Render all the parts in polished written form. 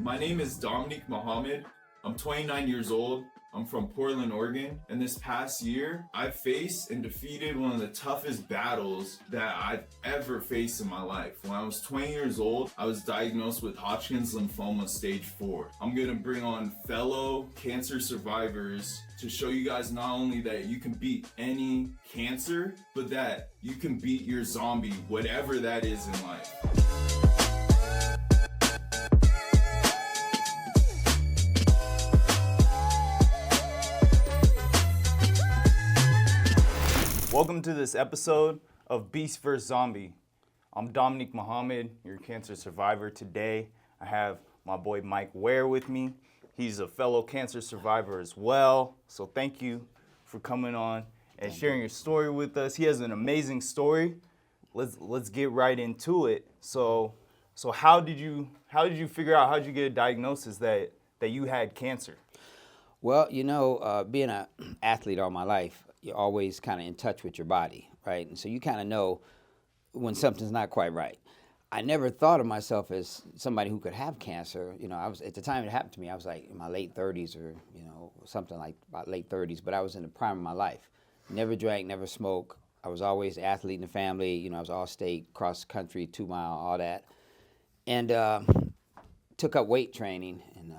My name is Dominique Muhammad. I'm 29 years old. I'm from Portland, Oregon. And this past year, I faced and defeated one of the toughest battles that I've ever faced in my life. When I was 20 years old, I was diagnosed with Hodgkin's lymphoma stage 4. I'm gonna bring on fellow cancer survivors to show you guys not only that you can beat any cancer, but that you can beat your zombie, whatever that is in life. Welcome to this episode of Beast vs. Zombie. I'm Dominique Muhammad, your cancer survivor. Today, I have my boy Mike Ware with me. He's a fellow cancer survivor as well. So thank you for coming on and sharing your story with us. He has an amazing story. Let's get right into it. So how did you figure out, how did you get a diagnosis that you had cancer? Well, being an athlete all my life, you're always kind of in touch with your body, right? And so you kind of know when something's not quite right. I never thought of myself as somebody who could have cancer. I was, at the time it happened to me, I was like in my late 30s or, something like about late 30s, but I was in the prime of my life. Never drank, never smoked. I was always an athlete in the family. I was all state, cross country, 2 mile, all that. And took up weight training and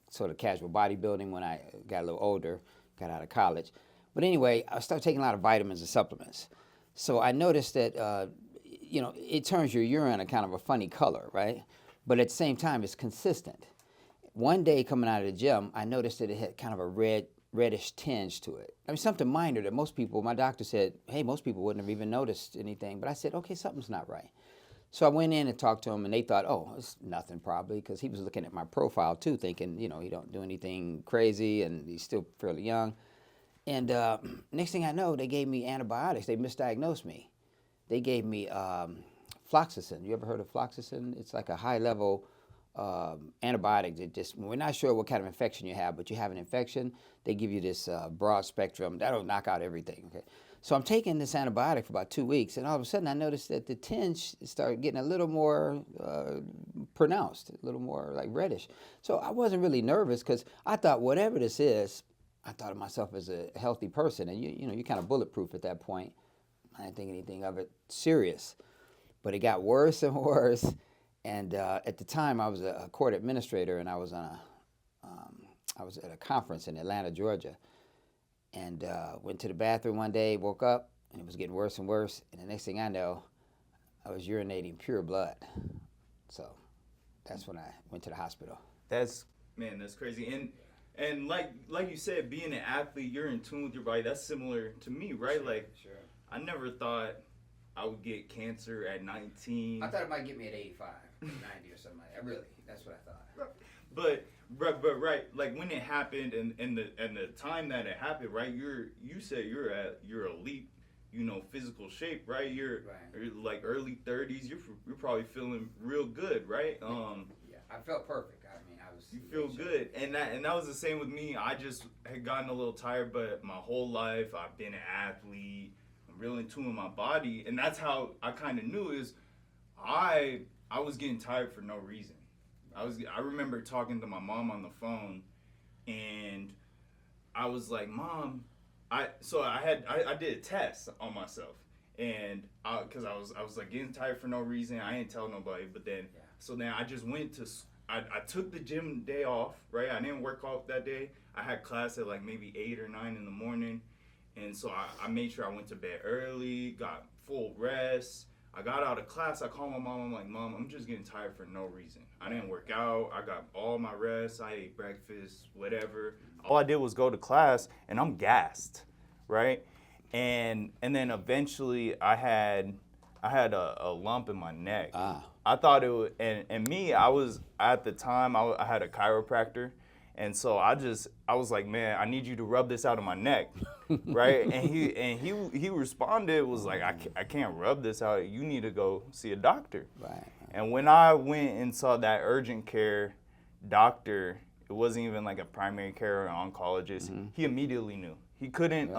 sort of casual bodybuilding when I got a little older. Got out of college. But anyway, I started taking a lot of vitamins and supplements. So I noticed that, it turns your urine a kind of a funny color, right? But at the same time, it's consistent. One day coming out of the gym, I noticed that it had kind of a reddish tinge to it. I mean, something minor that most people, my doctor said, hey, most people wouldn't have even noticed anything. But I said, okay, something's not right. So I went in and talked to him, and they thought, oh, it's nothing probably, because he was looking at my profile too, thinking, he don't do anything crazy, and he's still fairly young. And next thing I know, they gave me antibiotics. They misdiagnosed me. They gave me fluoxetine. You ever heard of fluoxetine? It's like a high-level antibiotic that just, we're not sure what kind of infection you have, but you have an infection, they give you this broad spectrum. That'll knock out everything, okay? So I'm taking this antibiotic for about 2 weeks, and all of a sudden I noticed that the tinge started getting a little more pronounced, a little more like reddish. So I wasn't really nervous because I thought whatever this is, I thought of myself as a healthy person, and you're kind of bulletproof at that point. I didn't think anything of it serious, but it got worse and worse. And at the time I was a court administrator, and I was at a conference in Atlanta, Georgia. And went to the bathroom one day, woke up, and it was getting worse and worse. And the next thing I know, I was urinating pure blood. So that's when I went to the hospital. That's crazy. And like you said, being an athlete, you're in tune with your body. That's similar to me, right? Sure. I never thought I would get cancer at 19. I thought it might get me at 85, 90 or something like that. Really, that's what I thought. But right, like when it happened and the time that it happened, right? You said you're elite, physical shape, right? You're like early 30s. You're probably feeling real good, right? Yeah, I felt perfect. I mean, I was. You feel good, and that was the same with me. I just had gotten a little tired, but my whole life I've been an athlete. I'm real in tune with my body, and that's how I kind of knew is I was getting tired for no reason. I remember talking to my mom on the phone, and I was like, Mom, I did a test on myself, and because I was like getting tired for no reason. I didn't tell nobody, but then so then I just went to I took the gym day off, right? I didn't work off that day. I had class at like maybe 8 or 9 in the morning, and so I made sure I went to bed early, got full rest. I got out of class, I called my mom, I'm like, Mom, I'm just getting tired for no reason. I didn't work out, I got all my rest, I ate breakfast, whatever. All I did was go to class, and I'm gassed, right? And then eventually I had a lump in my neck. I thought it would, and me, I was, at the time, I had a chiropractor. And so I was like, man, I need you to rub this out of my neck, right? and he responded, was like, I can't rub this out. You need to go see a doctor. Right. And when I went and saw that urgent care doctor, it wasn't even like a primary care or oncologist. Mm-hmm. He immediately knew. He couldn't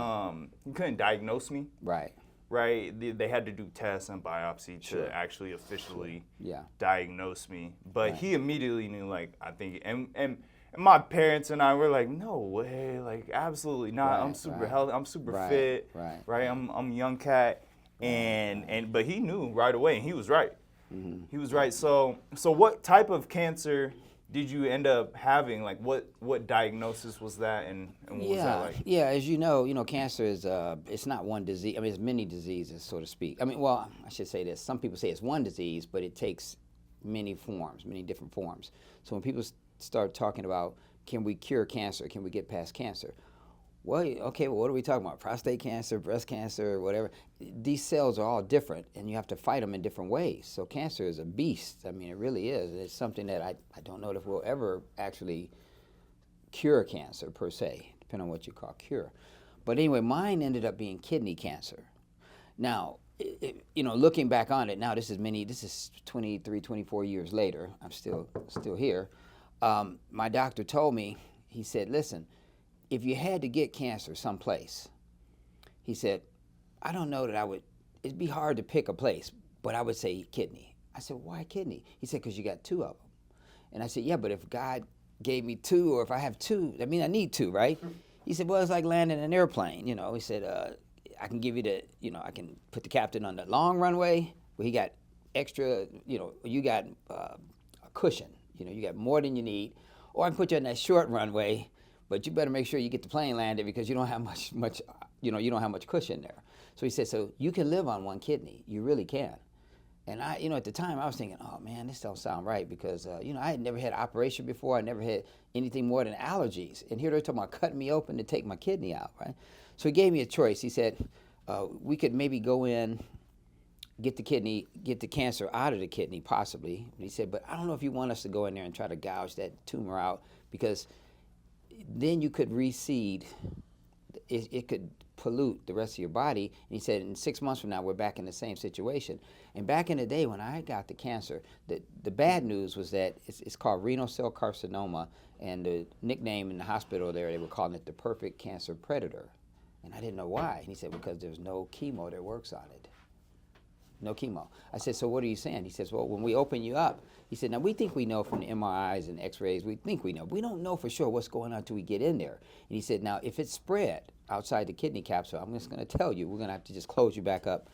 diagnose me. Right. right? They had to do tests and biopsy Sure. to actually officially Yeah. diagnose me. But Right. he immediately knew, like, I think, and my parents and I were like, no way, like, absolutely not. I'm Right, super right. healthy. I'm super Right, fit, right, right? I'm a young cat, but he knew right away, and he was right. Mm-hmm. He was right. So what type of cancer did you end up having? Like, what diagnosis was that, and what was that like? Yeah. As you know, cancer is it's not one disease. I mean, it's many diseases, so to speak. I mean, well, I should say this. Some people say it's one disease, but it takes many forms, many different forms. So when people start talking about, can we cure cancer? Can we get past cancer? Well, okay, well, what are we talking about? Prostate cancer, breast cancer, whatever. These cells are all different, and you have to fight them in different ways. So cancer is a beast. I mean, it really is. It's something that I don't know if we'll ever actually cure cancer, per se, depending on what you call cure. But anyway, mine ended up being kidney cancer. Now, looking back on it, now this is 23, 24 years later. I'm still here. My doctor told me, he said, listen, if you had to get cancer someplace, he said, I don't know that it'd be hard to pick a place, but I would say kidney. I said, why kidney? He said, because you got two of them. And I said, yeah, but if God gave me two, or if I have two, I mean, I need two, right? He said, well, it's like landing an airplane. He said, I can give you I can put the captain on the long runway where he got extra, you got a cushion, you got more than you need, or I can put you on that short runway, but you better make sure you get the plane landed because you don't have much, you don't have much cushion there. So he said, so you can live on one kidney, you really can. And I, at the time I was thinking, oh man, this don't sound right because, I had never had an operation before. I never had anything more than allergies. And here they're talking about cutting me open to take my kidney out, right? So he gave me a choice. He said, we could maybe go in, get the cancer out of the kidney, possibly. He said, but I don't know if you want us to go in there and try to gouge that tumor out because then you could reseed. It could pollute the rest of your body. And he said, in 6 months from now, we're back in the same situation. And back in the day when I got the cancer, the bad news was that it's called renal cell carcinoma, and the nickname in the hospital there, they were calling it the perfect cancer predator. And I didn't know why. And he said, because there's no chemo that works on it. No chemo. I said, so what are you saying? He says, well, when we open you up, he said, now we think we know from the MRIs and x-rays, we think we know. We don't know for sure what's going on until we get in there. And he said, now if it's spread outside the kidney capsule, I'm just going to tell you, we're going to have to just close you back up,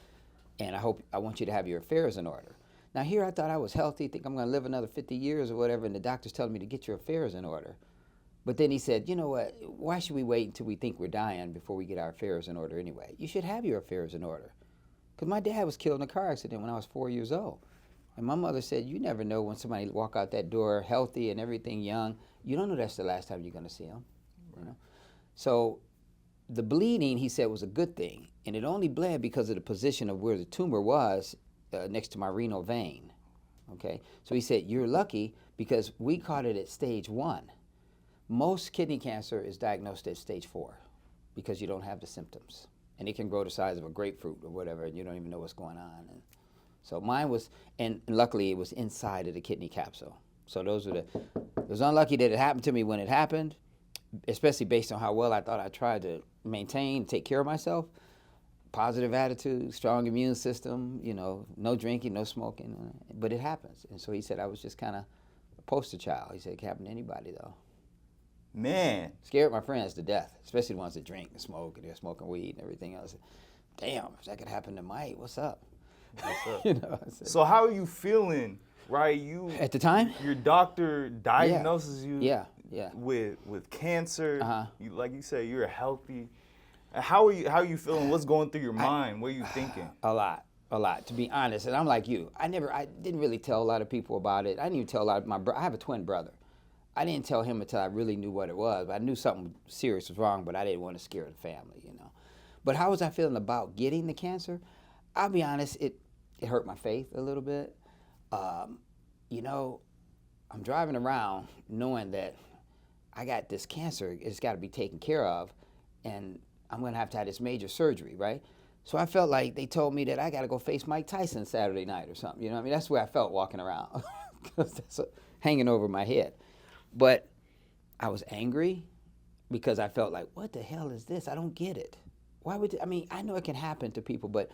and I want you to have your affairs in order. Now here I thought I was healthy, think I'm going to live another 50 years or whatever, and the doctor's telling me to get your affairs in order. But then he said, you know what, why should we wait until we think we're dying before we get our affairs in order anyway? You should have your affairs in order. Because my dad was killed in a car accident when I was 4 years old. And my mother said, you never know when somebody walk out that door healthy and everything young. You don't know that's the last time you're going to see them. So the bleeding, he said, was a good thing. And it only bled because of the position of where the tumor was next to my renal vein. Okay? So he said, you're lucky because we caught it at stage 1. Most kidney cancer is diagnosed at stage 4 because you don't have the symptoms. And it can grow the size of a grapefruit or whatever, and you don't even know what's going on. And so mine was, and luckily it was inside of the kidney capsule. So it was unlucky that it happened to me when it happened, especially based on how well I thought I tried to maintain, take care of myself. Positive attitude, strong immune system, no drinking, no smoking, but it happens. And so he said I was just kind of a poster child. He said it can happen to anybody though. Man. Scared my friends to death, especially the ones that drink and smoke, and they're smoking weed and everything else. Damn, if that could happen to Mike, what's up? What's up? So how are you feeling, right? You at the time? Your doctor diagnoses you with cancer. You, like you said, you're healthy. How are you feeling? What's going through your mind? What are you thinking? A lot, to be honest. And I'm like you. I didn't really tell a lot of people about it. I didn't even tell a lot of I have a twin brother. I didn't tell him until I really knew what it was. I knew something serious was wrong, but I didn't want to scare the family, But how was I feeling about getting the cancer? I'll be honest, it hurt my faith a little bit. I'm driving around knowing that I got this cancer. It's got to be taken care of, and I'm going to have this major surgery, right? So I felt like they told me that I got to go face Mike Tyson Saturday night or something. That's where I felt walking around, because that's hanging over my head. But I was angry because I felt like, what the hell is this? I don't get it. Why would I know it can happen to people, but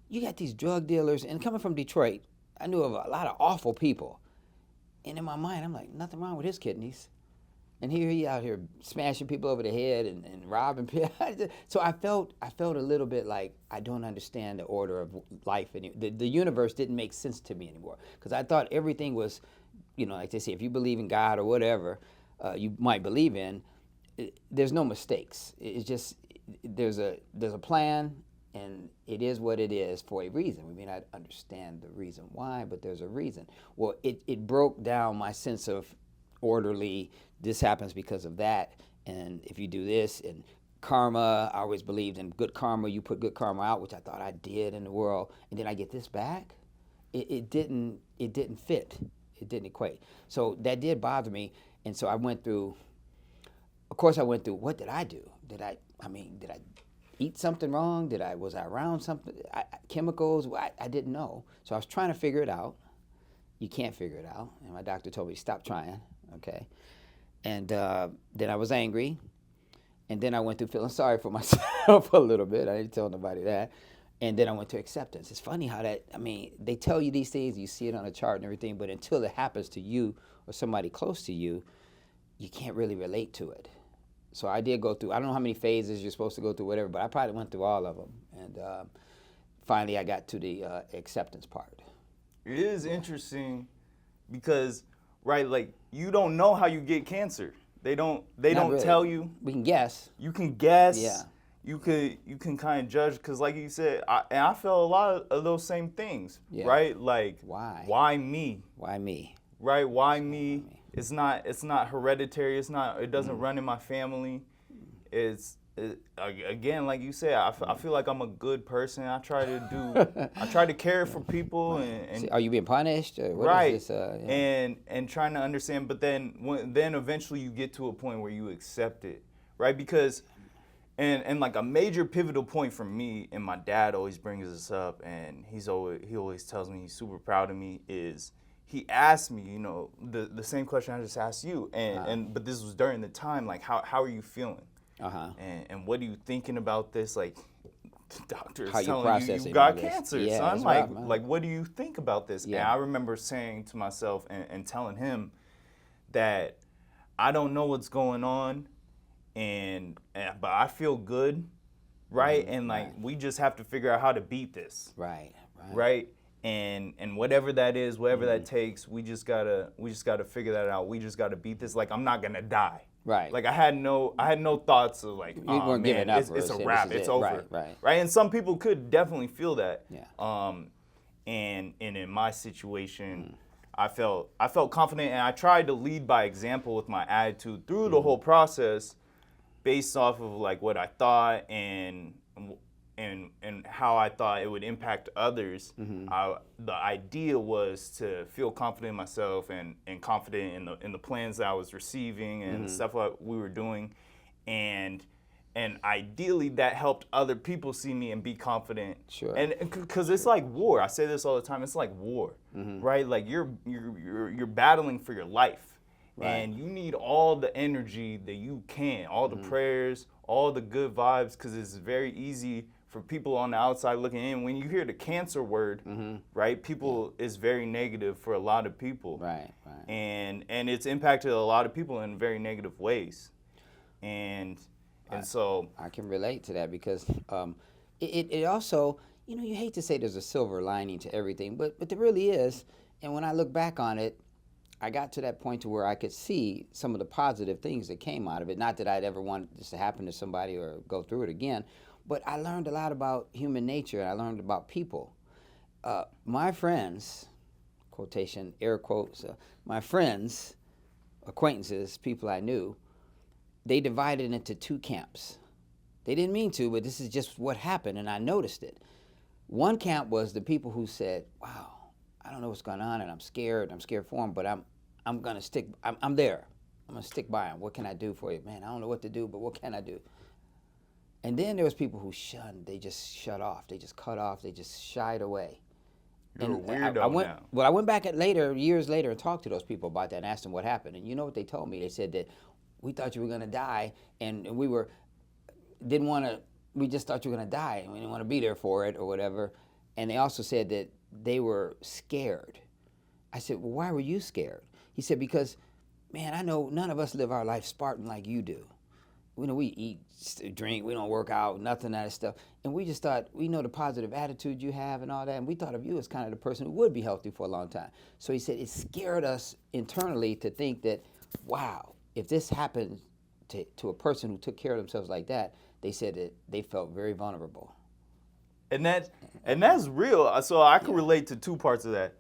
you got these drug dealers, and coming from Detroit, I knew of a lot of awful people. And in my mind, I'm like, nothing wrong with his kidneys. And here he out here smashing people over the head and robbing people. So I felt a little bit like I don't understand the order of life. And the universe didn't make sense to me anymore. Because I thought everything was, like they say, if you believe in God or whatever you might believe in, there's no mistakes. It's just, there's a plan, and it is what it is for a reason. We may not understand the reason why, but there's a reason. Well, it broke down my sense of orderly, this happens because of that, and if you do this, and karma, I always believed in good karma, you put good karma out, which I thought I did in the world, and then I get this back. It didn't fit. It didn't equate. So that did bother me, and so I went through, what did I do? Did I eat something wrong? Was I around something, chemicals? I didn't know. So I was trying to figure it out. You can't figure it out. And my doctor told me, stop trying, okay? And then I was angry. And then I went through feeling sorry for myself a little bit. I didn't tell nobody that. And then I went to acceptance. It's funny how they tell you these things, you see it on a chart and everything, but until it happens to you or somebody close to you, you can't really relate to it. So I did go through, I don't know how many phases you're supposed to go through, whatever, but I probably went through all of them. And finally I got to the acceptance part. It is interesting because, right, like, you don't know how you get cancer. They don't really tell you. We can guess. You can guess. Yeah. You can kind of judge, because like you said, I felt a lot of those same things, yeah. right? Like, why me? Why me? Right? Why me? It's not hereditary. It doesn't run in my family. Again, like you said, I feel like I'm a good person. I try to care for people. And are you being punished? Or what right. Is this, and trying to understand, but then eventually you get to a point where you accept it, right? Because, and like a major pivotal point for me, and my dad always brings this up, and he always tells me he's super proud of me, is he asked me, the same question I just asked you, but this was during the time, like, how are you feeling? Uh-huh. And what are you thinking about this? Like, the doctor is how telling you got cancer, son. Like, what do you think about this? Yeah. And I remember saying to myself and telling him that I don't know what's going on, but I feel good, right? And like, we just have to figure out how to beat this. Right? And whatever that is, whatever that takes, we just gotta figure that out. We just gotta beat this. Like, I'm not gonna die. Right. Like, I had no thoughts of like, oh man, it's a wrap, it's over. Right. And some people could definitely feel that. Yeah. And in my situation, I felt confident, and I tried to lead by example with my attitude through the whole process, based off of like what I thought and how I thought it would impact others. The idea was to feel confident in myself and confident in the plans that I was receiving and the stuff that we were doing, and ideally that helped other people see me and be confident. Sure. And because it's like war. I say this all the time. It's like war, right? Like, you're battling for your life, and you need all the energy that you can, all the prayers, all the good vibes, because it's very easy for people on the outside looking in. When you hear the cancer word, right, people is very negative for a lot of people. Right. And it's impacted a lot of people in very negative ways. And so I can relate to that, because it also, you hate to say there's a silver lining to everything, but there really is. And when I look back on it, I got to that point to where I could see some of the positive things that came out of it. Not that I'd ever want this to happen to somebody or go through it again, but I learned a lot about human nature. I learned about people. My friends, quotation, air quotes, my friends, acquaintances, people I knew, they divided into two camps. They didn't mean to, but this is just what happened, and I noticed it. One camp was the people who said, wow, I don't know what's going on, and I'm scared for them, but I'm going to stick, I'm there. I'm going to stick by them. What can I do for you? Man, I don't know what to do, but what can I do? And then there was people who shunned. They just shut off. They just cut off. They just shied away. You're a weirdo now. Well, I went back years later, and talked to those people about that and asked them what happened. And you know what they told me? They said that we thought you were going to die, and we just thought you were going to die, and we didn't want to be there for it or whatever. And they also said that they were scared. I said, well, why were you scared? He said, because, man, I know none of us live our life Spartan like you do. We eat, drink, we don't work out, nothing of that stuff. And we just thought, we know the positive attitude you have and all that, and we thought of you as kind of the person who would be healthy for a long time. So he said it scared us internally to think that, wow, if this happened to a person who took care of themselves like that, they said that they felt very vulnerable. And that's real. So I can relate to two parts of that,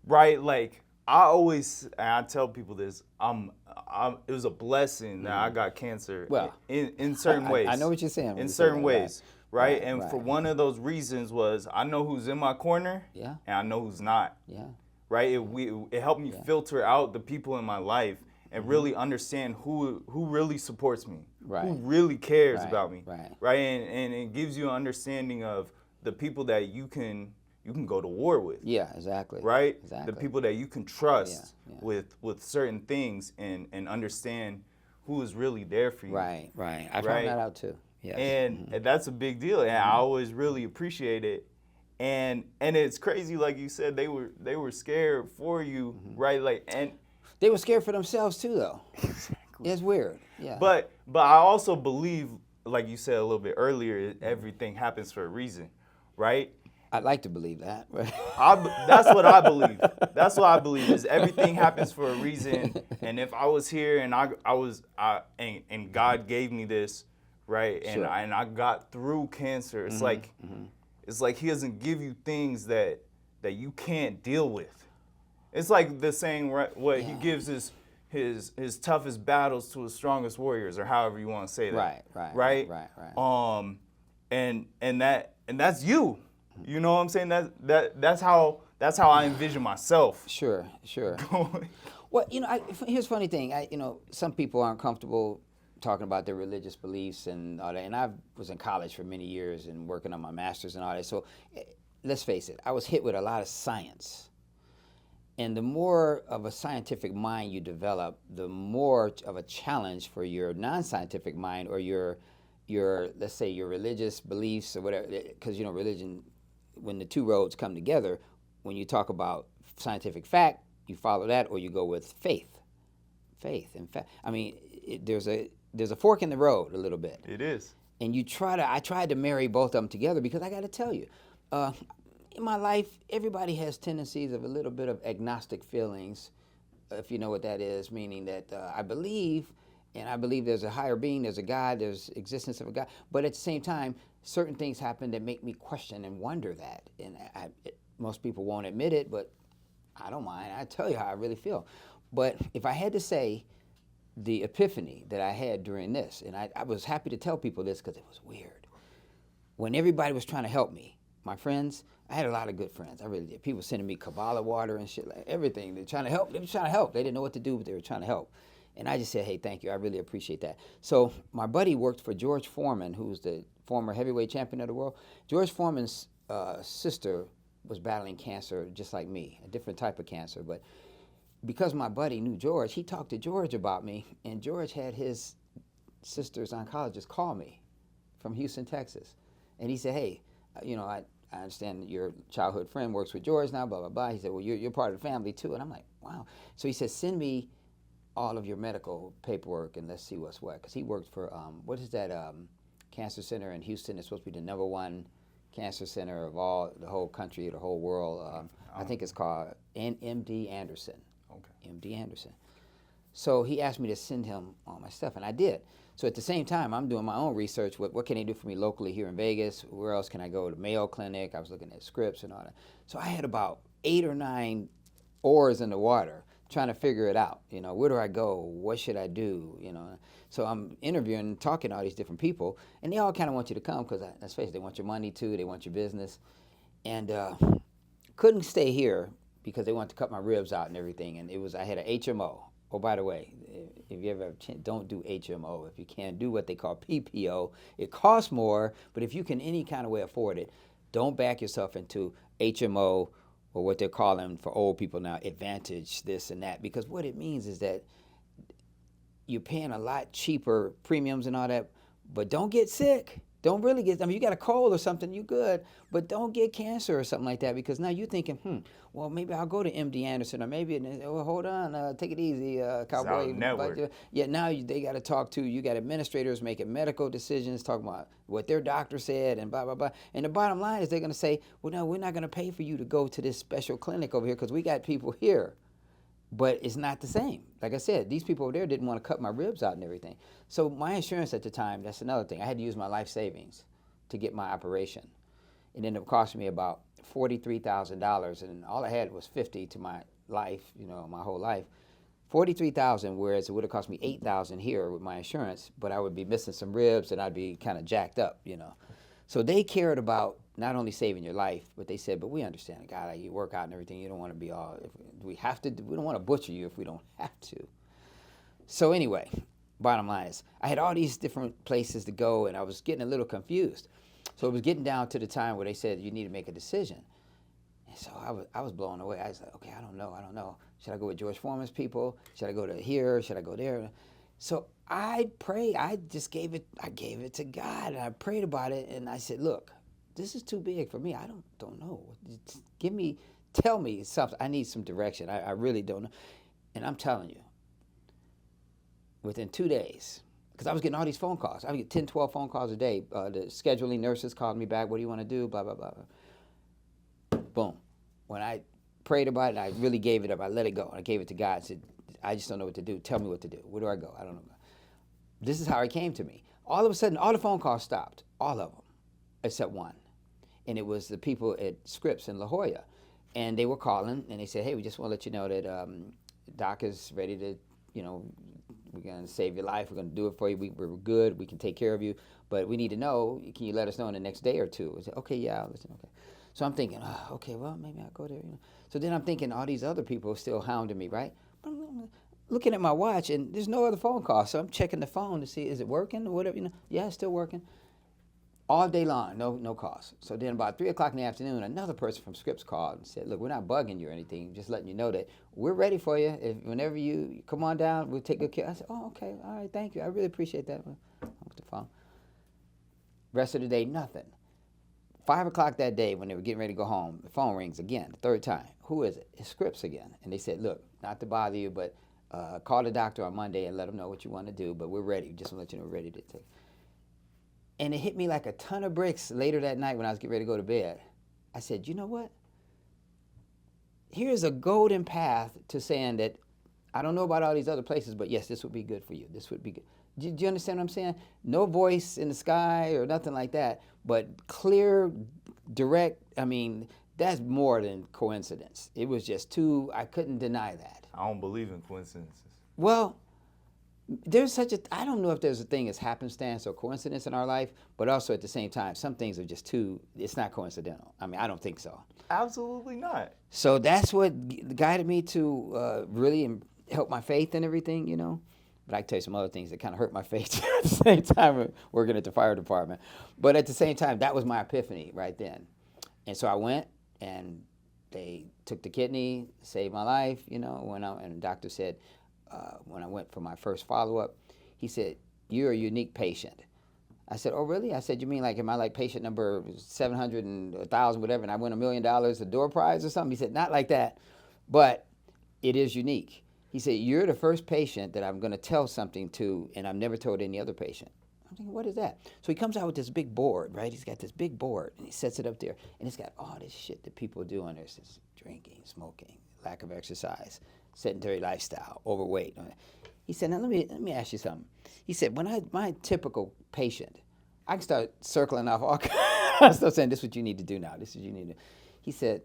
right? Like and I tell people this, it was a blessing that I got cancer. Well, in certain ways. I know what you're saying. In certain ways, right? And right. for one of those reasons was I know who's in my corner, and I know who's not. Yeah. Right? It helped me filter out the people in my life and really understand who really supports me, who really cares about me, right? And it gives you an understanding of the people that you can go to war with. Yeah, exactly. Right? Exactly. The people that you can trust with certain things and understand who is really there for you. Right. I found that out too. Yes. And that's a big deal. And I always really appreciate it. And it's crazy, like you said, they were scared for you, right? Like, and they were scared for themselves too, though. Exactly. It's weird. Yeah. But I also believe, like you said a little bit earlier, everything happens for a reason, right? I'd like to believe that. That's what I believe. That's what I believe is everything happens for a reason. And if I was here and and God gave me this, right, and I got through cancer, it's like He doesn't give you things that you can't deal with. It's like the saying, right? What He gives his toughest battles to His strongest warriors, or however you want to say that. Right. And that's you. You know what I'm saying? That's how I envision myself. Sure. Well, here's a funny thing. Some people aren't comfortable talking about their religious beliefs and all that. And I was in college for many years and working on my master's and all that. So let's face it, I was hit with a lot of science. And the more of a scientific mind you develop, the more of a challenge for your non-scientific mind or your let's say your religious beliefs or whatever. Because religion, when the two roads come together, when you talk about scientific fact, you follow that or you go with faith. In fact, I mean, there's a fork in the road a little bit. It is. And I tried to marry both of them together because I got to tell you, in my life, everybody has tendencies of a little bit of agnostic feelings, if you know what that is, meaning that I believe there's a higher being, there's a God, there's existence of a God, but at the same time, certain things happen that make me question and wonder that. And most people won't admit it, but I don't mind. I tell you how I really feel. But if I had to say the epiphany that I had during this, and I was happy to tell people this because it was weird. When everybody was trying to help me, my friends, I had a lot of good friends. I really did. People sending me Kabbalah water and shit, like everything. They're trying to help. They were trying to help. They didn't know what to do, but they were trying to help. And I just said, hey, thank you. I really appreciate that. So my buddy worked for George Foreman, who's the former heavyweight champion of the world. George Foreman's sister was battling cancer just like me, a different type of cancer. But because my buddy knew George, he talked to George about me, and George had his sister's oncologist call me from Houston, Texas. And he said, hey, I understand that your childhood friend works with George now, blah, blah, blah. He said, well, you're part of the family too. And I'm like, wow. So he said, send me all of your medical paperwork and let's see what's what. Because he worked for, what is that cancer center in Houston? It's supposed to be the #1 cancer center of the whole country, the whole world. I think it's called MD Anderson. Okay. MD Anderson. So he asked me to send him all my stuff, and I did. So at the same time, I'm doing my own research. What can they do for me locally here in Vegas? Where else can I go? To Mayo Clinic. I was looking at scripts and all that. So I had about 8 or 9 oars in the water trying to figure it out. Where do I go? What should I do? So I'm interviewing, talking to all these different people, and they all kind of want you to come because, let's face it, they want your money too. They want your business. And couldn't stay here because they wanted to cut my ribs out and everything. And I had an HMO. Oh, by the way, if you ever don't do HMO. If you can't do what they call PPO, it costs more, but if you can any kind of way afford it, don't back yourself into HMO or what they're calling for old people now, Advantage, this and that, because what it means is that you're paying a lot cheaper premiums and all that, but don't get sick. Don't really get, I mean, you got a cold or something, you good, but don't get cancer or something like that, because now you're thinking, well, maybe I'll go to MD Anderson, or maybe, well, hold on, take it easy, It's out cowboy. network. Yeah, now they got to talk to, you got administrators making medical decisions, talking about what their doctor said and blah, blah, blah. And the bottom line is they're going to say, well, no, we're not going to pay for you to go to this special clinic over here because we got people here. But it's not the same. Like I said, these people over there didn't want to cut my ribs out and everything. So my insurance at the time, that's another thing. I had to use my life savings to get my operation. It ended up costing me about $43,000, and all I had was $50 to my life, my whole life. $43,000, whereas it would have cost me $8,000 here with my insurance, but I would be missing some ribs and I'd be kind of jacked up, So they cared about not only saving your life, but they said, but we understand, God, you work out and everything. You don't want to be all, if we have to, we don't want to butcher you if we don't have to. So anyway, bottom line is, I had all these different places to go, and I was getting a little confused. So it was getting down to the time where they said, you need to make a decision. And so I was blown away. I was like, okay, I don't know. Should I go with George Foreman's people? Should I go to here? Should I go there? So I prayed. I gave it to God, and I prayed about it, and I said, look, this is too big for me. I don't know. Tell me something. I need some direction. I really don't know. And I'm telling you, within 2 days, because I was getting all these phone calls. I would get 10, 12 phone calls a day. The scheduling nurses called me back. What do you want to do? Blah, blah, blah. Boom. When I prayed about it, I really gave it up. I let it go. I gave it to God. I said, I just don't know what to do. Tell me what to do. Where do I go? I don't know. This is how it came to me. All of a sudden, all the phone calls stopped. All of them, except one. And it was the people at Scripps in La Jolla. And they were calling, and they said, hey, we just want to let you know that Doc is ready to, we're going to save your life. We're going to do it for you. We're good. We can take care of you. But we need to know, can you let us know in the next day or two? I said, okay, yeah, I'll listen. Okay. So I'm thinking, okay, well, maybe I'll go there. So then I'm thinking all these other people are still hounding me, right? But I'm looking at my watch, and there's no other phone call. So I'm checking the phone to see, is it working or whatever? Yeah, it's still working. All day long, no calls. So then about 3 o'clock in the afternoon, another person from Scripps called and said, look, we're not bugging you or anything, just letting you know that we're ready for you. Whenever you come on down, we'll take good care. I said, oh, okay, all right, thank you. I really appreciate that. Off the phone. Rest of the day, nothing. 5 o'clock that day, when they were getting ready to go home, the phone rings again, the third time. Who is it? It's Scripps again. And they said, look, not to bother you, but call the doctor on Monday and let him know what you want to do, but we're ready. Just want to let you know we're ready to take. And it hit me like a ton of bricks later that night when I was getting ready to go to bed. I said, you know what? Here's a golden path to saying that I don't know about all these other places, but yes, this would be good for you. This would be good. Do you understand what I'm saying? No voice in the sky or nothing like that, but clear, direct. I mean, that's more than coincidence. It was just I couldn't deny that. I don't believe in coincidences. Well, I don't know if there's a thing as happenstance or coincidence in our life, but also at the same time, some things are just it's not coincidental. I mean, I don't think so. Absolutely not. So that's what guided me to really help my faith and everything, But I can tell you some other things that kind of hurt my faith at the same time working at the fire department. But at the same time, that was my epiphany right then. And so I went, and they took the kidney, saved my life, went out, and the doctor said, when I went for my first follow-up, he said, you're a unique patient. I said, oh, really? I said, you mean like, am I like patient number 700 and 1,000, whatever, and I win $1 million, a door prize or something? He said, not like that, but it is unique. He said, you're the first patient that I'm going to tell something to, and I've never told any other patient. I'm thinking, what is that? So he comes out with this big board, right? He's got this big board, and he sets it up there, and it's got all this shit that people do on there. It's just drinking, smoking, lack of exercise, sedentary lifestyle, overweight. He said, now let me ask you something. He said, my typical patient, I can start circling off all kinds of stuff saying, this is what you need to do now. This is what you need to do. He said,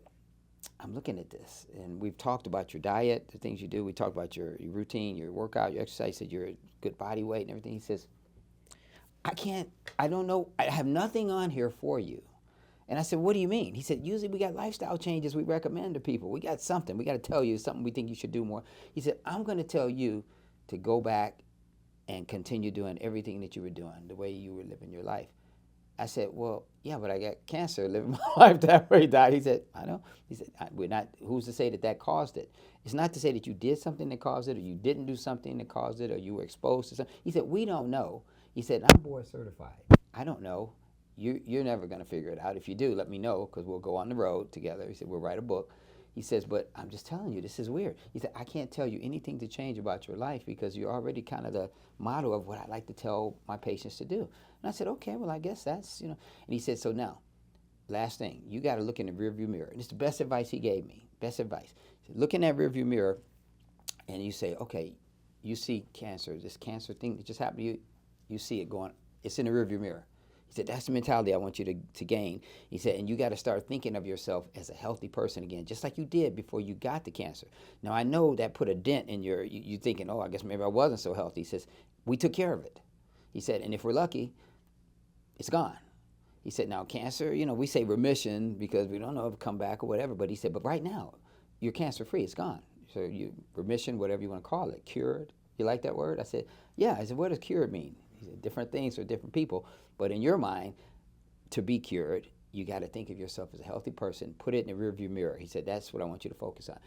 I'm looking at this, and we've talked about your diet, the things you do. We talked about your routine, your workout, your exercise. He said you're a good body weight and everything. He says, I don't know. I have nothing on here for you. And I said, what do you mean? He said, usually we got lifestyle changes we recommend to people. We got something. We got to tell you something we think you should do more. He said, I'm going to tell you to go back and continue doing everything that you were doing, the way you were living your life. I said, well, yeah, but I got cancer, living my life that way, Doc. He said, I know. He said, who's to say that caused it? It's not to say that you did something that caused it, or you didn't do something that caused it, or you were exposed to something. He said, we don't know. He said, I'm board certified. I don't know. you're never going to figure it out. If you do, let me know, because we'll go on the road together. He said, we'll write a book. He says, but I'm just telling you, this is weird. He said, I can't tell you anything to change about your life because you're already kind of the model of what I like to tell my patients to do. And I said, okay, well, I guess that's, And he said, so now, last thing, you got to look in the rearview mirror. And it's the best advice he gave me, best advice. He said, look in that rearview mirror and you say, okay, you see cancer, this cancer thing that just happened to you, you see it going, it's in the rearview mirror. He said, that's the mentality I want you to gain. He said, and you got to start thinking of yourself as a healthy person again, just like you did before you got the cancer. Now, I know that put a dent in you thinking, oh, I guess maybe I wasn't so healthy. He says, we took care of it. He said, and if we're lucky, it's gone. He said, now cancer, we say remission because we don't know if it'll come back or whatever, but he said, but right now, you're cancer-free, it's gone. So you remission, whatever you want to call it, cured. You like that word? I said, yeah. I said, what does cured mean? He said, different things for different people. But in your mind, to be cured, you got to think of yourself as a healthy person, put it in the rearview mirror. He said, that's what I want you to focus on.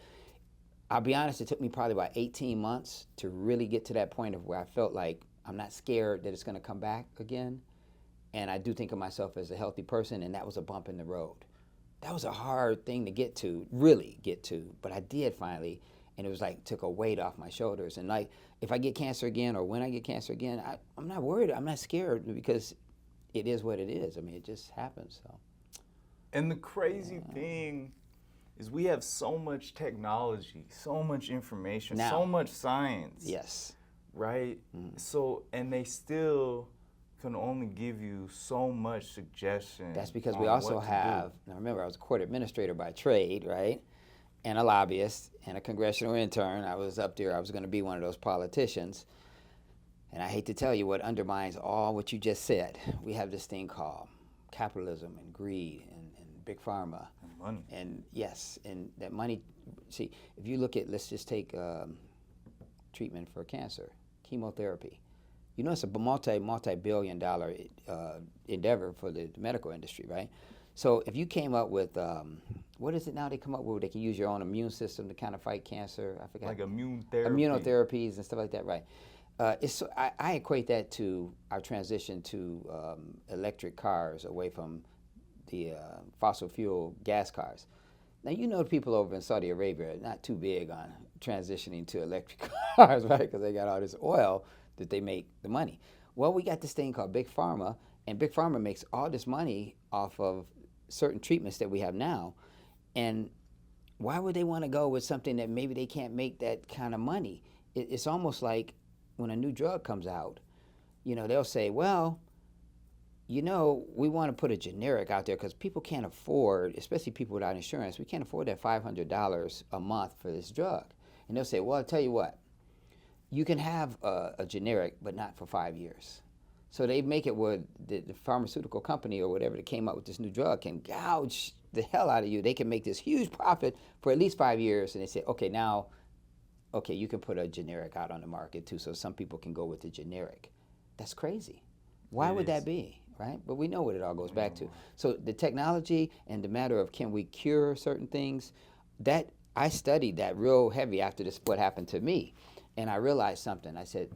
I'll be honest, it took me probably about 18 months to really get to that point of where I felt like I'm not scared that it's going to come back again. And I do think of myself as a healthy person, and that was a bump in the road. That was a hard thing to get to, really get to, but I did finally, and it was like took a weight off my shoulders. And like, if I get cancer again or when I get cancer again, I'm not worried, I'm not scared because it is what it is. I mean, it just happens. So. And the crazy thing is we have so much technology, so much information, Now, so much science. Yes. Right? So, and they still can only give you so much suggestion. That's because we also have, now remember, I was a court administrator by trade, right? And a lobbyist and a congressional intern. I was up there, I was going to be one of those politicians. And I hate to tell you what undermines all what you just said. We have this thing called capitalism and greed and big pharma. And money. And yes, and that money, see, if you look at, let's just take treatment for cancer, chemotherapy. It's a multi-billion dollar endeavor for the medical industry, right? So if you came up with, what is it now they come up with where they can use your own immune system to kind of fight cancer? I forgot. Like immune therapy. Immunotherapies and stuff like that, right? I equate that to our transition to electric cars away from the fossil fuel gas cars. Now, the people over in Saudi Arabia are not too big on transitioning to electric cars, right? Because they got all this oil that they make the money. Well, we got this thing called Big Pharma, and Big Pharma makes all this money off of certain treatments that we have now. And why would they want to go with something that maybe they can't make that kind of money? It's almost like when a new drug comes out, they'll say, well, we want to put a generic out there because people can't afford, especially people without insurance, we can't afford that $500 a month for this drug. And they'll say, well, I'll tell you what, you can have a generic, but not for 5 years. So they make it where the pharmaceutical company or whatever that came up with this new drug can gouge the hell out of you. They can make this huge profit for at least 5 years. And they say, okay, now, you can put a generic out on the market too, so some people can go with the generic. That's crazy. Why would that be, right? But we know what it all goes back to. So the technology and the matter of can we cure certain things, that I studied that real heavy after this, what happened to me. And I realized something. I said,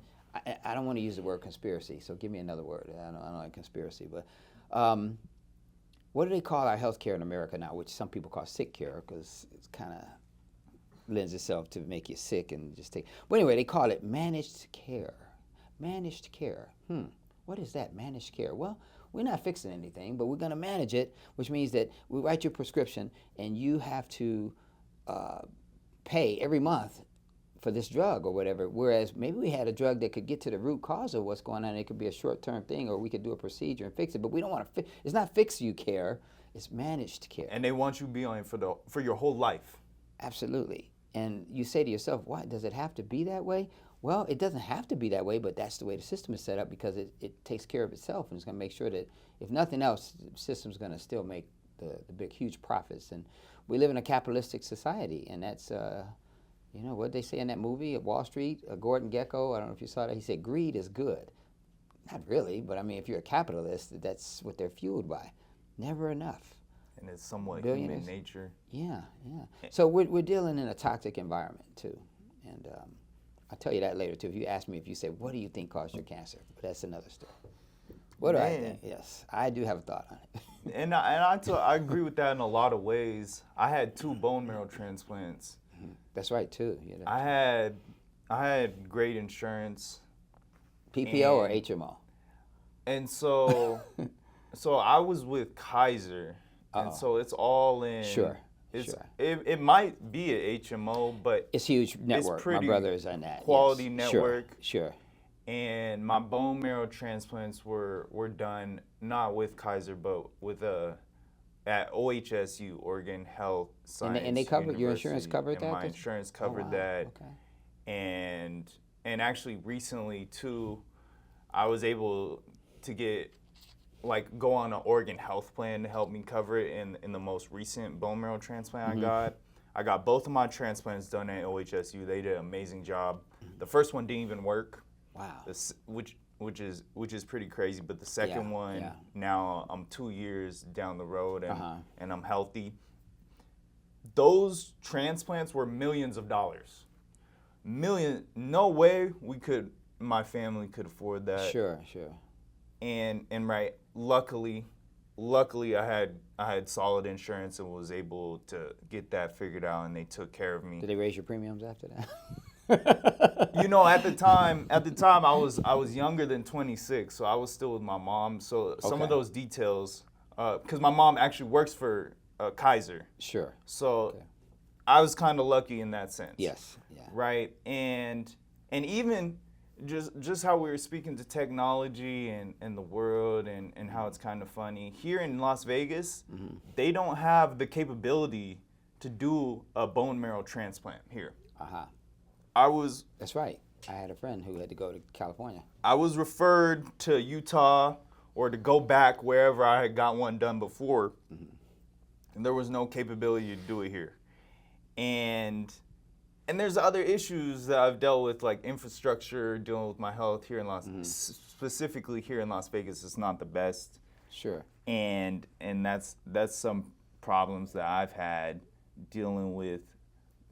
I don't want to use the word conspiracy, so give me another word. I don't like conspiracy, but what do they call our health care in America now, which some people call sick care because it's kind of lends itself to make you sick and just take. But anyway, they call it managed care. Managed care. What is that, managed care? Well, we're not fixing anything, but we're going to manage it, which means that we write your prescription and you have to pay every month for this drug or whatever, whereas maybe we had a drug that could get to the root cause of what's going on. It could be a short-term thing, or we could do a procedure and fix it, but we don't want to it's not fix you care, it's managed care. And they want you to be on it for your whole life. Absolutely. And you say to yourself, why does it have to be that way? Well, it doesn't have to be that way, but that's the way the system is set up because it takes care of itself, and it's going to make sure that, if nothing else, the system's going to still make the big, huge profits. And we live in a capitalistic society, and that's, what they say in that movie at Wall Street, Gordon Gekko, I don't know if you saw that, he said, greed is good. Not really, but I mean, if you're a capitalist, that's what they're fueled by. Never enough. And it's somewhat human nature. Yeah. So we're dealing in a toxic environment, too. And I'll tell you that later, too. If you ask me, if you say, what do you think caused your cancer? But that's another story. What do I Man. think? Yes, I do have a thought on it. And I agree with that in a lot of ways. I had 2 bone marrow transplants. That's right too. Yeah, I had great insurance, PPO or and- HMO? and so I was with Kaiser, and so it's all in. Sure, It's, sure. It might be a HMO, but It's huge network. My pretty brother is on that. quality yes. network. Sure. and my bone marrow transplants were done not with Kaiser, but with at OHSU, Oregon Health Science And they covered your insurance University. covered And that? my insurance covered wow. that. Okay. And actually recently too, I was able to get go on an Oregon Health plan to help me cover it in the most recent bone marrow transplant I got. I got both of my transplants done at OHSU. They did an amazing job. The first one didn't even work. Wow. Which is pretty crazy. But the second one, yeah. now I'm 2 years down the road and Uh-huh. and I'm healthy. Those transplants were millions of dollars. No way my family could afford that. Sure. And right, luckily I had solid insurance and was able to get that figured out, and they took care of me. Did they raise your premiums after that? At the time I was younger than 26, so I was still with my mom. So some of Okay. those details, because my mom actually works for Kaiser, Sure. so Okay. I was kind of lucky in that sense. Yes. Yeah. Right, and even just how we were speaking to technology and the world and how it's kind of funny. Here in Las Vegas, they don't have the capability to do a bone marrow transplant here. Uh-huh. That's right. I had a friend who had to go to California. I was referred to Utah or to go back wherever I had got one done before, and there was no capability to do it here. And there's other issues that I've dealt with, like infrastructure, dealing with my health here in specifically here in Las Vegas. It's not the best. Sure. And that's some problems that I've had dealing with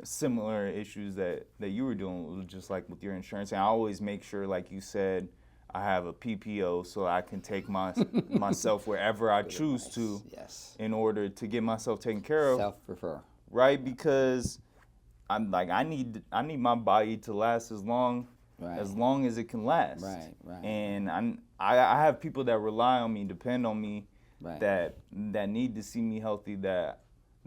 similar issues that you were dealing with, just like with your insurance. And I always make sure, like you said, I have a PPO so I can take myself wherever I choose to, Yes. in order to get myself taken care of. Self-refer. Right, because I'm like, I need my body to last as long as it can last. Right. And I have people that rely on me, depend on me, Right. that need to see me healthy, that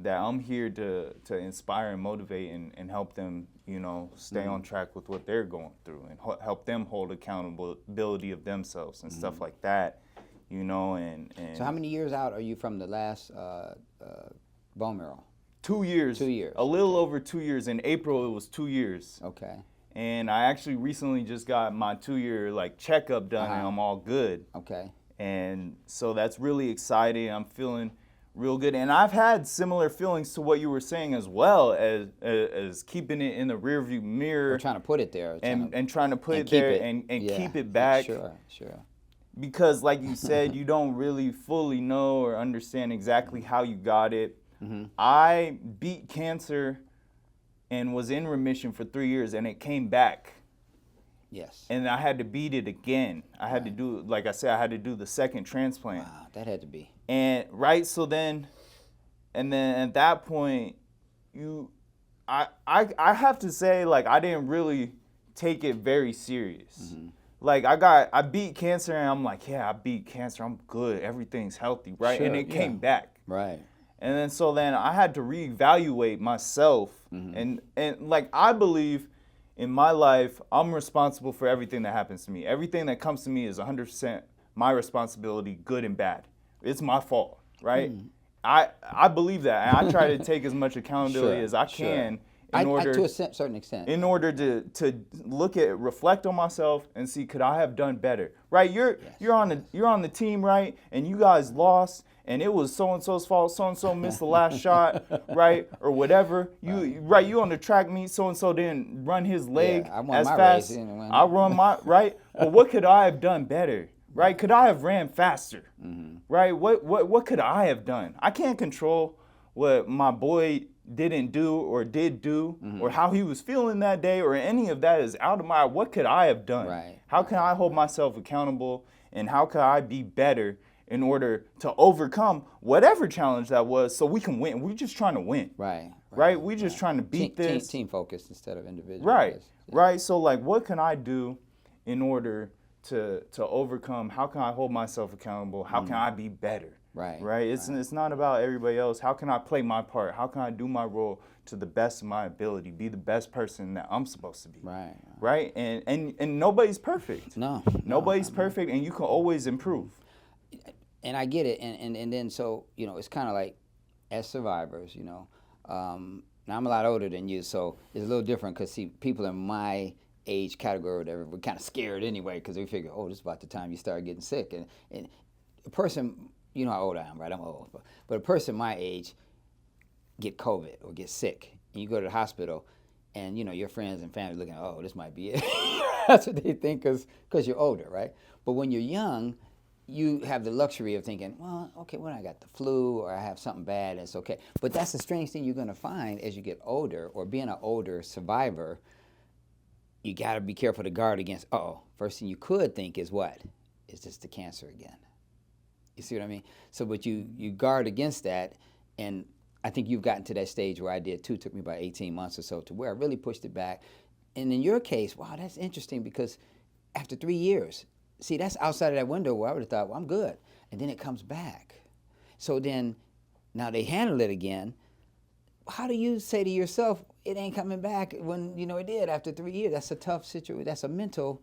I'm here to inspire and motivate and help them, stay on track with what they're going through, and help them hold accountability of themselves and stuff like that, and So how many years out are you from the last bone marrow? 2 years. 2 years. A little over 2 years. In April, it was 2 years. Okay. And I actually recently just got my 2-year checkup done, and I'm all good. Okay. And so that's really exciting. I'm feeling real good. And I've had similar feelings to what you were saying, as well as keeping it in the rearview mirror. We're trying to put it there. And trying to put it keep there it. and Yeah. keep it back. Sure. Because like you said, you don't really fully know or understand exactly how you got it. I beat cancer and was in remission for 3 years, and it came back. Yes. And I had to beat it again. I had to do, like I said, I had to do the second transplant. Wow, that had to be. And so then at that point, I have to say, I didn't really take it very serious. I beat cancer, and I'm like, yeah, I beat cancer. I'm good. Everything's healthy, right? Sure, and it came back. Right. And then I had to reevaluate myself. And I believe in my life, I'm responsible for everything that happens to me. Everything that comes to me is 100% my responsibility, good and bad. It's my fault, right? I believe that, and I try to take as much accountability as I can to a certain extent. in order to reflect on myself and see, could I have done better, right? You're on the team, right? And you guys lost, and it was so-and-so's fault, so-and-so missed the last shot, right? Or whatever. You on the track meet, so-and-so didn't run his leg I won as my fast. race and I run my, right? But what could I have done better, right? Could I have ran faster, right? What could I have done? I can't control what my boy didn't do or did do, or how he was feeling that day, or any of that is out of my, what could I have done? Right. How can I hold myself accountable and how could I be better in order to overcome whatever challenge that was so we can win. We're just trying to win. Right? We're just trying to beat this. Team focused instead of individual. Right. Yeah. Right. So like, what can I do in order to overcome? How can I hold myself accountable? How can I be better? Right. It's not about everybody else. How can I play my part? How can I do my role to the best of my ability? Be the best person that I'm supposed to be. Right. And nobody's perfect. Nobody's perfect, and you can always improve. And I get it, and then so, you know, it's kind of like, as survivors, you know, now I'm a lot older than you, so it's a little different, because see, people in my age category or whatever, we're kind of scared anyway, because we figure, oh, this is about the time you start getting sick, and a person, you know how old I am, right? I'm old, but a person my age get COVID or get sick, and you go to the hospital, and you know your friends and family looking, oh, this might be it. That's what they think, because you're older, right? But when you're young, you have the luxury of thinking, well, okay, when I got the flu or I have something bad, it's okay. But that's the strange thing you're going to find as you get older, or being an older survivor, you got to be careful to guard against, first thing you could think is what? Is this the cancer again? You see what I mean? So, but you guard against that, and I think you've gotten to that stage where I did too. It took me about 18 months or so to where I really pushed it back. And in your case, wow, that's interesting, because after 3 years, see, that's outside of that window where I would have thought, well, I'm good. And then it comes back. So then, now they handle it again. How do you say to yourself, it ain't coming back when, you know, it did after 3 years? That's a tough situation. That's a mental,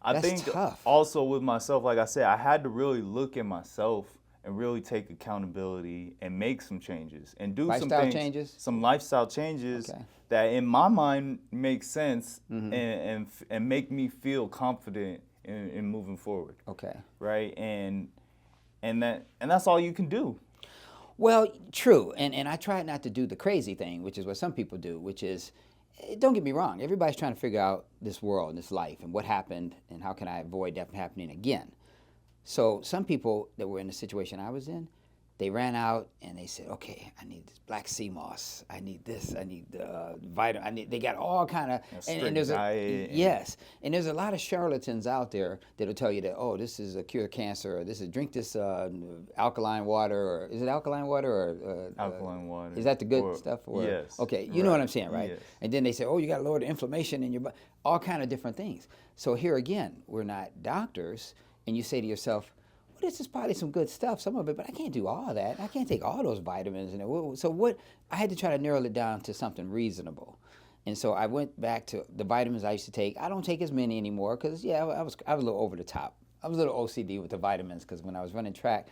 that's think tough. Also with myself, like I said, I had to really look at myself and really take accountability and make some changes and do some lifestyle changes that in my mind make sense and make me feel confident in moving forward. Right. And that's all you can do. Well, true. And I try not to do the crazy thing, which is what some people do, which is, don't get me wrong, everybody's trying to figure out this world and this life and what happened and how can I avoid that from happening again. So some people that were in the situation I was in, they ran out and they said, okay, I need this black sea moss. I need this. I need vitamin. They got all kind of, and there's and there's a lot of charlatans out there that'll tell you that, oh, this is a cure of cancer, or drink this alkaline water, or is it alkaline water or alkaline water? Is that the good stuff? Or, yes. Okay, you know what I'm saying, right? Yes. And then they say, oh, you got to lower the inflammation in your body, all kind of different things. So here again, we're not doctors, and you say to yourself, this is probably some good stuff, some of it, but I can't do all of that. I can't take all those vitamins. So what? I had to try to narrow it down to something reasonable. And so I went back to the vitamins I used to take. I don't take as many anymore because, I was a little over the top. I was a little OCD with the vitamins because when I was running track,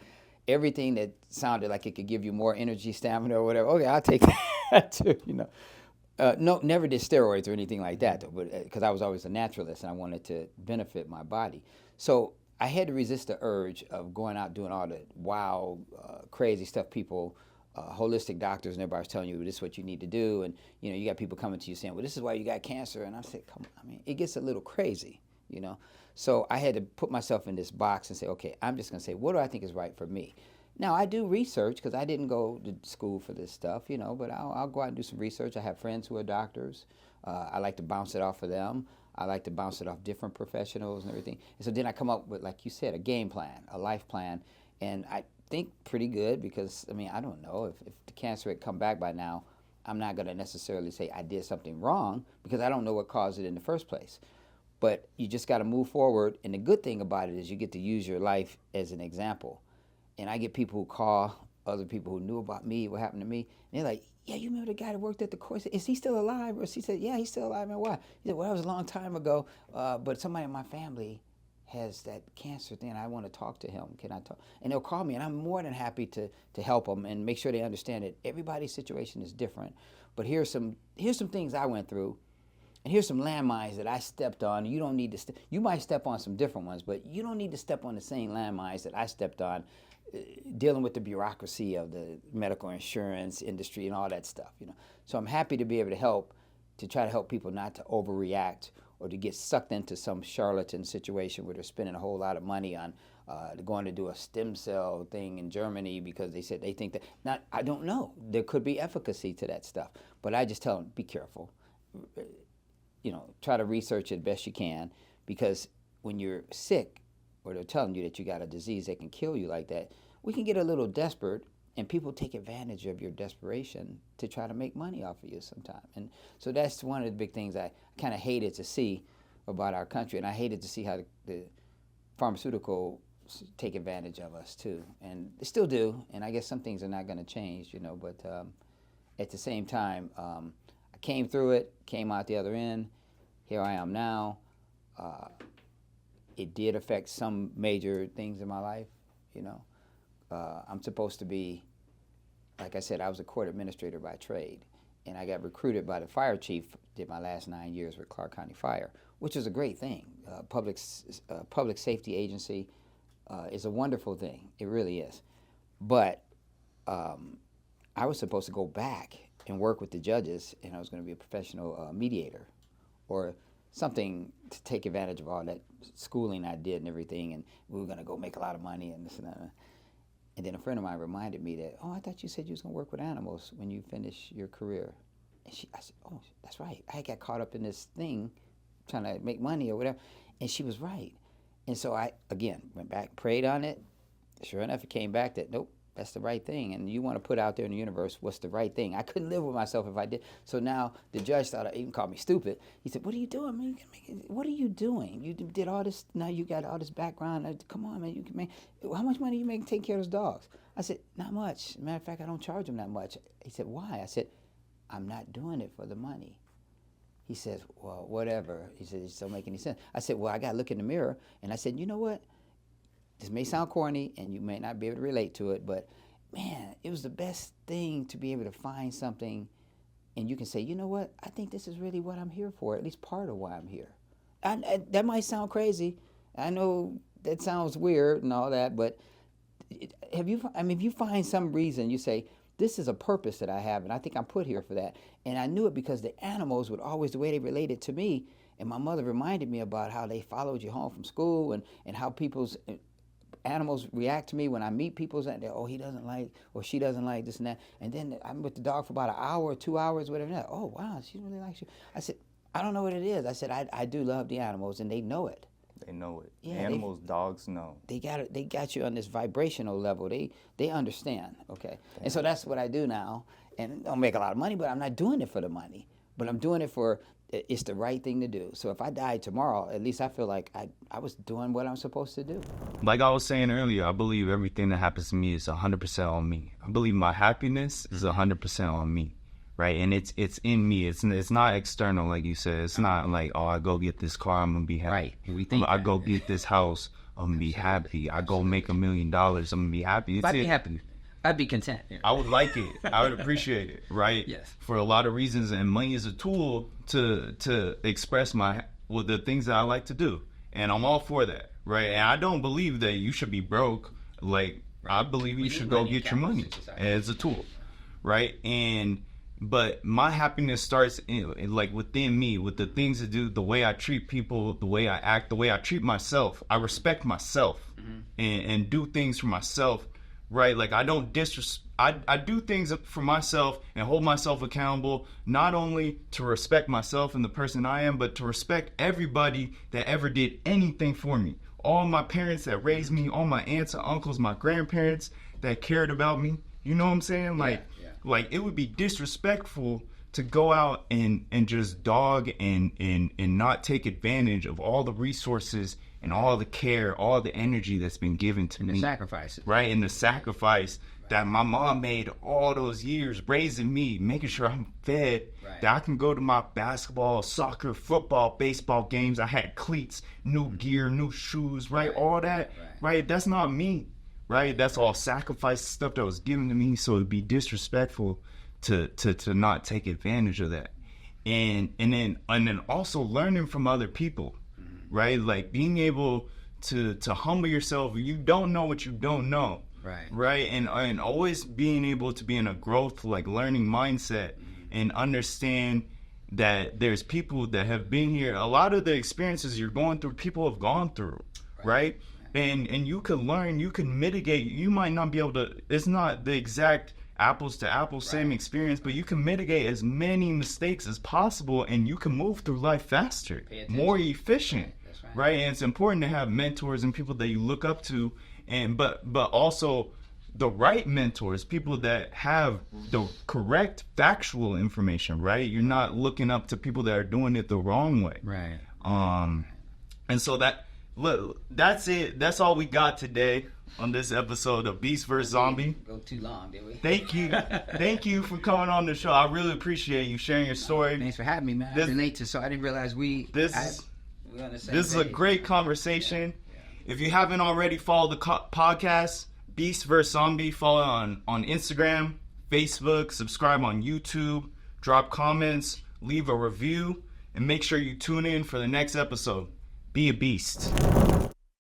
everything that sounded like it could give you more energy, stamina, or whatever, okay, I'll take that too, you know. No, never did steroids or anything like that, though, because I was always a naturalist and I wanted to benefit my body. So I had to resist the urge of going out doing all the wild, crazy stuff people, holistic doctors and everybody's telling you this is what you need to do. And, you know, you got people coming to you saying, well, this is why you got cancer. And I said, come on, I mean, it gets a little crazy, you know. So I had to put myself in this box and say, okay, I'm just going to say, what do I think is right for me? Now, I do research because I didn't go to school for this stuff, you know, but I'll go out and do some research. I have friends who are doctors. I like to bounce it off of them. I like to bounce it off different professionals and everything. And so then I come up with, like you said, a game plan, a life plan. And I think pretty good because, I mean, I don't know. If the cancer had come back by now, I'm not going to necessarily say I did something wrong because I don't know what caused it in the first place. But you just got to move forward. And the good thing about it is you get to use your life as an example. And I get people who call other people who knew about me, what happened to me. And they're like, yeah, you remember the guy that worked at the course? Is he still alive? Or she said, yeah, he's still alive. And why? He said, well, that was a long time ago, but somebody in my family has that cancer thing. I want to talk to him. Can I talk? And they'll call me, and I'm more than happy to help them and make sure they understand that everybody's situation is different. But here's some things I went through, and here's some landmines that I stepped on. You don't need to. You might step on some different ones, but you don't need to step on the same landmines that I stepped on. Dealing with the bureaucracy of the medical insurance industry and all that stuff, you know. So I'm happy to be able to try to help people not to overreact or to get sucked into some charlatan situation where they're spending a whole lot of money on going to do a stem cell thing in Germany because they said they think that. Now, I don't know. There could be efficacy to that stuff, but I just tell them, be careful. You know, try to research it best you can because when you're sick, or they're telling you that you got a disease that can kill you like that, we can get a little desperate, and people take advantage of your desperation to try to make money off of you sometimes. And so that's one of the big things I kind of hated to see about our country, and I hated to see how the pharmaceutical take advantage of us too, and they still do. And I guess some things are not going to change, you know. But at the same time, I came through it, came out the other end. Here I am now. It did affect some major things in my life, you know. I'm supposed to be, like I said, I was a court administrator by trade, and I got recruited by the fire chief. Did my last 9 years with Clark County Fire, which is a great thing. Public safety agency. Is a wonderful thing. It really is. But I was supposed to go back and work with the judges, and I was going to be a professional mediator or something to take advantage of all that schooling I did and everything, and we were going to go make a lot of money and this and that. And then a friend of mine reminded me that, oh, I thought you said you was going to work with animals when you finish your career. And I said, oh, that's right. I got caught up in this thing trying to make money or whatever. And she was right. And so I, again, went back, prayed on it. Sure enough, it came back that, nope, that's the right thing. And you want to put out there in the universe what's the right thing. I couldn't live with myself if I did. So now the judge thought, even called me stupid. He said, what are you doing, man? What are you doing? You did all this, now you got all this background. Come on, man. You can make, how much money you make taking care of those dogs? I said, not much. Matter of fact, I don't charge them that much. He said, why? I said, I'm not doing it for the money. He says, well, whatever. He said, it just don't make any sense. I said, well, I got to look in the mirror. And I said, you know what? This may sound corny, and you may not be able to relate to it, but, man, it was the best thing to be able to find something, and you can say, you know what? I think this is really what I'm here for, at least part of why I'm here. That might sound crazy. I know that sounds weird and all that, but if you find some reason, you say, this is a purpose that I have, and I think I'm put here for that. And I knew it because the animals would always, the way they related to me, and my mother reminded me about how they followed you home from school and how people's animals react to me when I meet people. Oh, he doesn't like, or she doesn't like this and that. And then I'm with the dog for about an hour or 2 hours, whatever. Oh, wow, she really likes you. I said, I don't know what it is. I said, I do love the animals, and they know it. They know it. Yeah, Animals, dogs know. They got you on this vibrational level. They understand, okay? Damn. And so that's what I do now. And I don't make a lot of money, but I'm not doing it for the money. But I'm doing it for, it's the right thing to do. So if I die tomorrow, at least I feel like I was doing what I'm supposed to do. Like I was saying earlier, I believe everything that happens to me is 100% on me. I believe my happiness is 100% on me. Right, and it's in me. It's not external, like you said. It's not like, oh, I go get this car, I'm gonna be happy. Right, we think I go get this house, I'm gonna be happy. I go make $1 million, I'm gonna be happy. I'd be happy. I'd be content. Yeah. I would like it. I would appreciate it. Right. Yes. For a lot of reasons, and money is a tool to express the things that I like to do, and I'm all for that. Right. And I don't believe that you should be broke. Like I believe you should go get your money as a tool. Right. But my happiness starts like within me, with the things to do, the way I treat people, the way I act, the way I treat myself. I respect myself and do things for myself, right? Like I don't I do things for myself and hold myself accountable, not only to respect myself and the person I am, but to respect everybody that ever did anything for me. All my parents that raised me, all my aunts and uncles, my grandparents that cared about me. You know what I'm saying? Like it would be disrespectful to go out and just dog and not take advantage of all the resources and all the care, all the energy that's been given to me. The sacrifices. Right, and the sacrifice that my mom made all those years, raising me, making sure I'm fed, that I can go to my basketball, soccer, football, baseball games. I had cleats, new gear, new shoes, right? All that, right? That's not me. Right, that's all sacrifice stuff that was given to me. So it'd be disrespectful to not take advantage of that, and then also learning from other people, right? Like being able to humble yourself. You don't know what you don't know, right, and always being able to be in a growth, like learning mindset, and understand that there's people that have been here. A lot of the experiences you're going through, people have gone through, right? And you can learn, you can mitigate. You might not be able to, it's not the exact apples to apples same experience, but you can mitigate as many mistakes as possible, and you can move through life faster, more efficient, right? And it's important to have mentors and people that you look up to, and but also the right mentors, people that have the correct factual information, right? You're not looking up to people that are doing it the wrong way. Right. And so that's it. That's all we got today on this episode of Beast vs. Zombie. Go too long, did we? Thank you for coming on the show. I really appreciate you sharing your story. Thanks for having me, man. I've been late to, so I didn't realize we're on the same This is a page. great conversation. Yeah. If you haven't already followed the podcast, Beast vs. Zombie, follow on Instagram, Facebook, subscribe on YouTube, drop comments, leave a review, and make sure you tune in for the next episode. Be a beast.